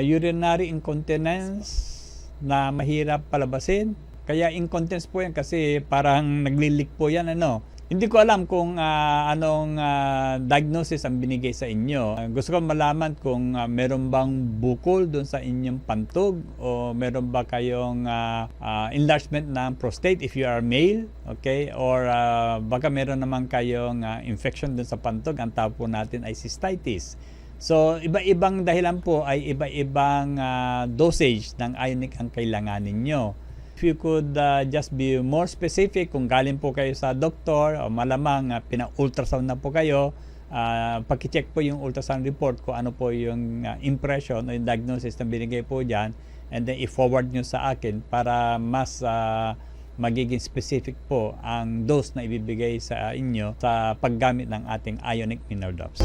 urinary incontinence na mahirap palabasin. Kaya incontinence po yan kasi parang naglilik po yan. Hindi ko alam kung anong diagnosis ang binigay sa inyo. Gusto ko malaman kung meron bang bukol doon sa inyong pantog o meron ba kayong enlargement ng prostate if you are male, okay? Or baka meron naman kayong infection doon sa pantog, ang tawag po natin ay cystitis. So, iba-ibang dahilan po ay iba-ibang dosage ng ionic ang kailanganin nyo. If you could just be more specific, kung galing po kayo sa doktor o malamang pina-ultrasound na po kayo, paki-check po yung ultrasound report kung ano po yung impression o yung diagnosis na binigay po dyan, and then i-forward nyo sa akin para mas magiging specific po ang dose na ibibigay sa inyo sa paggamit ng ating ionic mineral drops.